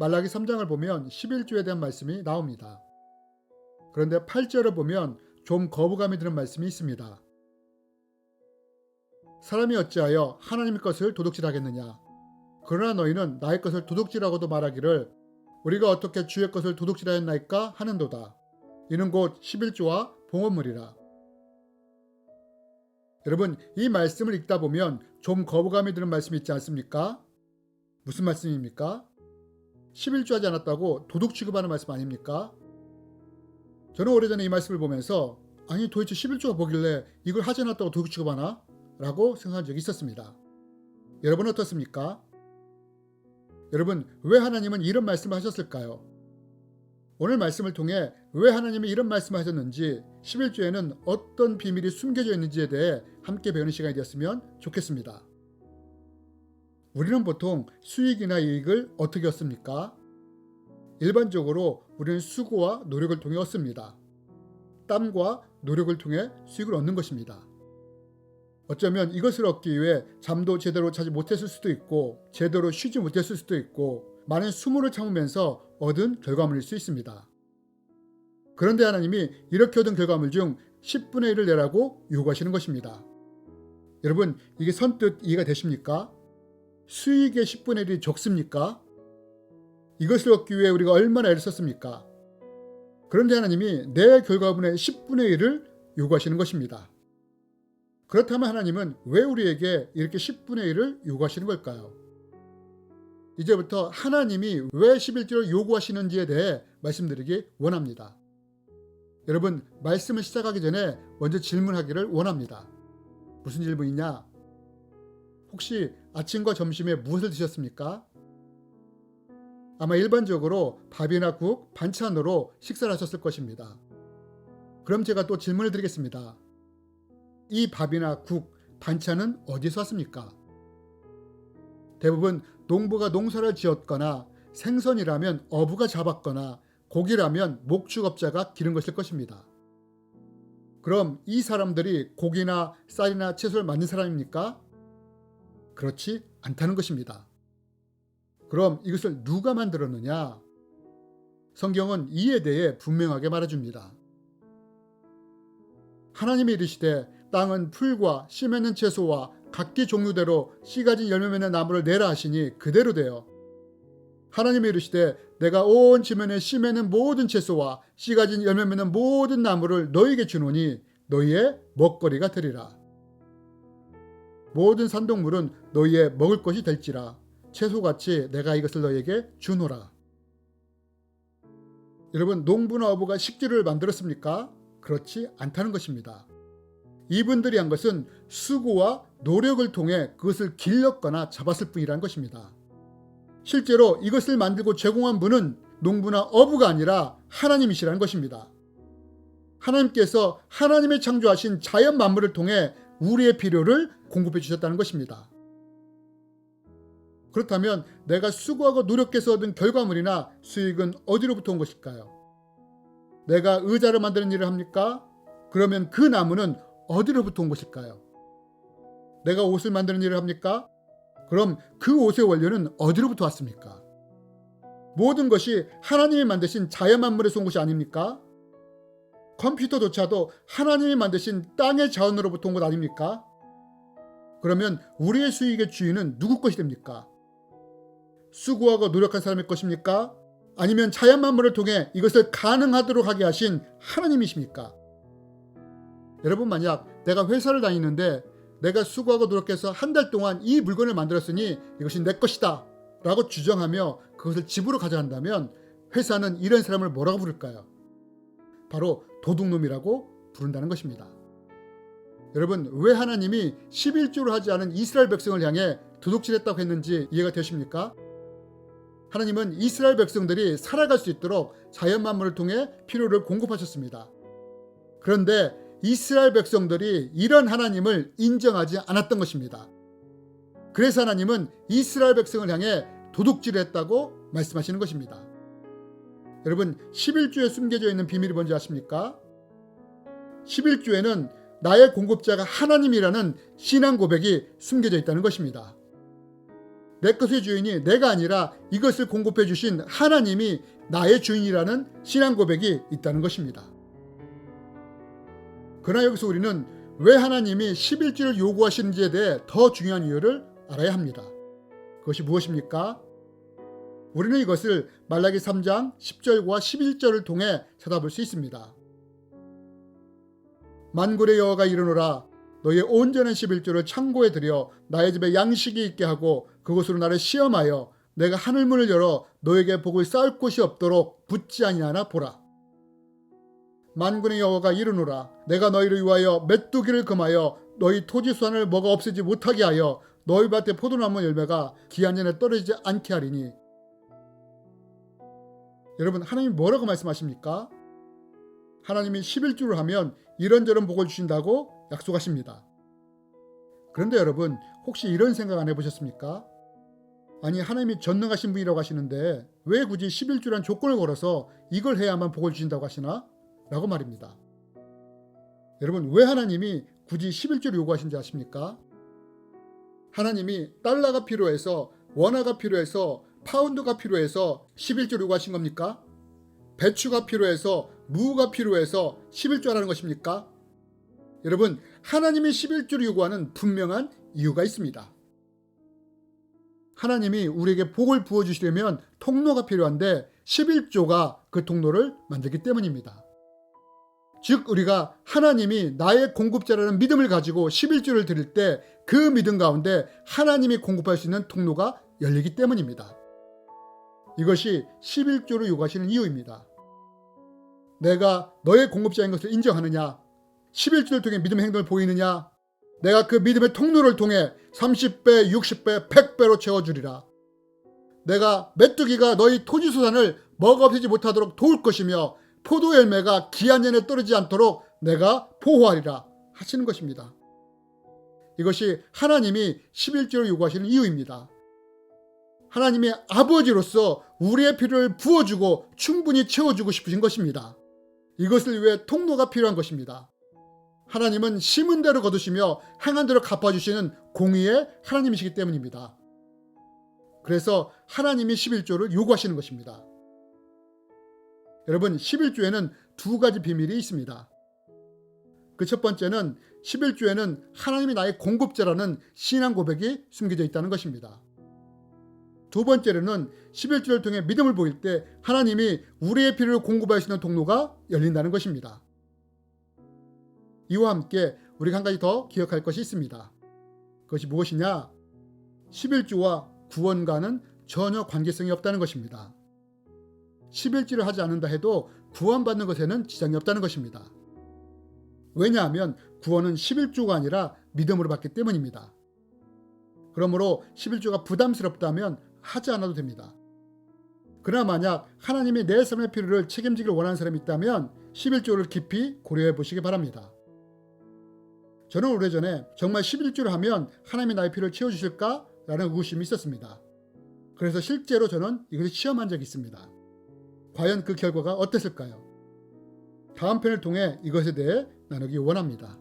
말라기 3장을 보면 11조에 대한 말씀이 나옵니다. 그런데 8절을 보면 좀 거부감이 드는 말씀이 있습니다. 사람이 어찌하여 하나님의 것을 도둑질하겠느냐? 그러나 너희는 나의 것을 도둑질하고도 말하기를 우리가 어떻게 주의 것을 도둑질하였나이까 하는도다. 이는 곧 11조와 봉헌물이라. 여러분, 이 말씀을 읽다 보면 좀 거부감이 드는 말씀이 있지 않습니까? 무슨 말씀입니까? 11조 하지 않았다고 도둑 취급하는 말씀 아닙니까? 저는 오래전에 이 말씀을 보면서 아니 도대체 11조가 뭐길래 이걸 하지 않았다고 도둑 취급하나? 라고 생각한 적이 있었습니다. 여러분은 어떻습니까? 여러분, 왜 하나님은 이런 말씀을 하셨을까요? 오늘 말씀을 통해 왜 하나님이 이런 말씀을 하셨는지 11조에는 어떤 비밀이 숨겨져 있는지에 대해 함께 배우는 시간이 되었으면 좋겠습니다. 우리는 보통 수익이나 이익을 어떻게 얻습니까? 일반적으로 우리는 수고와 노력을 통해 얻습니다. 땀과 노력을 통해 수익을 얻는 것입니다. 어쩌면 이것을 얻기 위해 잠도 제대로 자지 못했을 수도 있고 제대로 쉬지 못했을 수도 있고 많은 수모를 참으면서 얻은 결과물일 수 있습니다. 그런데 하나님이 이렇게 얻은 결과물 중 10분의 1을 내라고 요구하시는 것입니다. 여러분, 이게 선뜻 이해가 되십니까? 수익의 10분의 1이 적습니까? 이것을 얻기 위해 우리가 얼마나 애를 썼습니까? 그런데 하나님이 내 결과물의 10분의 1을 요구하시는 것입니다. 그렇다면 하나님은 왜 우리에게 이렇게 10분의 1을 요구하시는 걸까요? 이제부터 하나님이 왜 11조를 요구하시는지에 대해 말씀드리기 원합니다. 여러분, 말씀을 시작하기 전에 먼저 질문하기를 원합니다. 무슨 질문이냐? 혹시 아침과 점심에 무엇을 드셨습니까? 아마 일반적으로 밥이나 국, 반찬으로 식사를 하셨을 것입니다. 그럼 제가 또 질문을 드리겠습니다. 이 밥이나 국, 반찬은 어디서 왔습니까? 대부분 농부가 농사를 지었거나 생선이라면 어부가 잡았거나 고기라면 목축업자가 기른 것일 것입니다. 그럼 이 사람들이 고기나 쌀이나 채소를 만든 사람입니까? 그렇지 않다는 것입니다. 그럼 이것을 누가 만들었느냐? 성경은 이에 대해 분명하게 말해줍니다. 하나님이 이르시되 땅은 풀과 씨 맺는 채소와 각기 종류대로 씨 가진 열매 맺는 나무를 내라 하시니 그대로 되어 하나님이 이르시되 내가 온 지면에 씨 맺는 모든 채소와 씨 가진 열매 맺는 모든 나무를 너희에게 주노니 너희의 먹거리가 되리라. 모든 산동물은 너희의 먹을 것이 될지라 채소같이 내가 이것을 너희에게 주노라. 여러분, 농부나 어부가 식재료를 만들었습니까? 그렇지 않다는 것입니다. 이분들이 한 것은 수고와 노력을 통해 그것을 길렀거나 잡았을 뿐이라는 것입니다. 실제로 이것을 만들고 제공한 분은 농부나 어부가 아니라 하나님이시라는 것입니다. 하나님께서 하나님의 창조하신 자연 만물을 통해 우리의 필요를 공급해 주셨다는 것입니다. 그렇다면 내가 수고하고 노력해서 얻은 결과물이나 수익은 어디로부터 온 것일까요? 내가 의자를 만드는 일을 합니까? 그러면 그 나무는 어디로부터 온 것일까요? 내가 옷을 만드는 일을 합니까? 그럼 그 옷의 원료는 어디로부터 왔습니까? 모든 것이 하나님이 만드신 자연 만물에서 온 것이 아닙니까? 컴퓨터조차도 하나님이 만드신 땅의 자원으로부터 온 것 아닙니까? 그러면 우리의 수익의 주인은 누구 것이 됩니까? 수고하고 노력한 사람의 것입니까? 아니면 자연 만물을 통해 이것을 가능하도록 하게 하신 하나님이십니까? 여러분, 만약 내가 회사를 다니는데 내가 수고하고 노력해서 한 달 동안 이 물건을 만들었으니 이것이 내 것이다 라고 주장하며 그것을 집으로 가져간다면 회사는 이런 사람을 뭐라고 부를까요? 바로 도둑놈이라고 부른다는 것입니다. 여러분, 왜 하나님이 11조를 하지 않은 이스라엘 백성을 향해 도둑질했다고 했는지 이해가 되십니까? 하나님은 이스라엘 백성들이 살아갈 수 있도록 자연 만물을 통해 필요를 공급하셨습니다. 그런데 이스라엘 백성들이 이런 하나님을 인정하지 않았던 것입니다. 그래서 하나님은 이스라엘 백성을 향해 도둑질을 했다고 말씀하시는 것입니다. 여러분, 11조에 숨겨져 있는 비밀이 뭔지 아십니까? 11조에는 나의 공급자가 하나님이라는 신앙 고백이 숨겨져 있다는 것입니다. 내 것의 주인이 내가 아니라 이것을 공급해 주신 하나님이 나의 주인이라는 신앙 고백이 있다는 것입니다. 그러나 여기서 우리는 왜 하나님이 11조를 요구하시는지에 대해 더 중요한 이유를 알아야 합니다. 그것이 무엇입니까? 우리는 이것을 말라기 3장 10절과 11절을 통해 찾아볼 수 있습니다. 만군의 여호와가 이르노라 너희의 온전한 11조를 창고에 들여 나의 집에 양식이 있게 하고 그곳으로 나를 시험하여 내가 하늘문을 열어 너에게 복을 쌓을 곳이 없도록 붙지 아니하나 보라. 만군의 여호와가 이르노라 내가 너희를 위하여 메뚜기를 금하여 너희 토지 수산을 먹어 없애지 못하게 하여 너희 밭에 포도나무 열매가 기한년에 떨어지지 않게 하리니. 여러분, 하나님이 뭐라고 말씀하십니까? 하나님이 11조를 하면 이런저런 복을 주신다고 약속하십니다. 그런데 여러분, 혹시 이런 생각 안 해보셨습니까? 아니, 하나님이 전능하신 분이라고 하시는데 왜 굳이 11조란 조건을 걸어서 이걸 해야만 복을 주신다고 하시나? 라고 말입니다. 여러분, 왜 하나님이 굳이 11조를 요구하신지 아십니까? 하나님이 달러가 필요해서, 원화가 필요해서, 파운드가 필요해서 11조를 요구하신 겁니까? 배추가 필요해서, 무가 필요해서 11조라는 것입니까? 여러분, 하나님이 11조를 요구하는 분명한 이유가 있습니다. 하나님이 우리에게 복을 부어주시려면 통로가 필요한데 11조가 그 통로를 만들기 때문입니다. 즉, 우리가 하나님이 나의 공급자라는 믿음을 가지고 11조를 드릴 때 그 믿음 가운데 하나님이 공급할 수 있는 통로가 열리기 때문입니다. 이것이 11조를 요구하시는 이유입니다. 내가 너의 공급자인 것을 인정하느냐? 11조를 통해 믿음의 행동을 보이느냐? 내가 그 믿음의 통로를 통해 30배, 60배, 100배로 채워주리라. 내가 메뚜기가 너희 토지수산을 먹어 없애지 못하도록 도울 것이며 포도 열매가 기한년에 떨어지지 않도록 내가 보호하리라 하시는 것입니다. 이것이 하나님이 11조를 요구하시는 이유입니다. 하나님의 아버지로서 우리의 필요를 부어주고 충분히 채워주고 싶으신 것입니다. 이것을 위해 통로가 필요한 것입니다. 하나님은 심은 대로 거두시며 행한 대로 갚아주시는 공의의 하나님이시기 때문입니다. 그래서 하나님이 11조를 요구하시는 것입니다. 여러분, 11조에는 두 가지 비밀이 있습니다. 그 첫 번째는 11조에는 하나님이 나의 공급자라는 신앙 고백이 숨겨져 있다는 것입니다. 두 번째로는 11조를 통해 믿음을 보일 때 하나님이 우리의 필요를 공급할 수 있는 통로가 열린다는 것입니다. 이와 함께 우리가 한 가지 더 기억할 것이 있습니다. 그것이 무엇이냐? 11조와 구원과는 전혀 관계성이 없다는 것입니다. 11조를 하지 않는다 해도 구원받는 것에는 지장이 없다는 것입니다. 왜냐하면 구원은 11조가 아니라 믿음으로 받기 때문입니다. 그러므로 11조가 부담스럽다면 하지 않아도 됩니다. 그러나 만약 하나님이 내 삶의 필요를 책임지길 원하는 사람이 있다면 11조를 깊이 고려해 보시기 바랍니다. 저는 오래전에 정말 11조를 하면 하나님이 나의 필요를 채워주실까? 라는 의구심이 있었습니다. 그래서 실제로 저는 이것을 시험한 적이 있습니다. 과연 그 결과가 어땠을까요? 다음 편을 통해 이것에 대해 나누기 원합니다.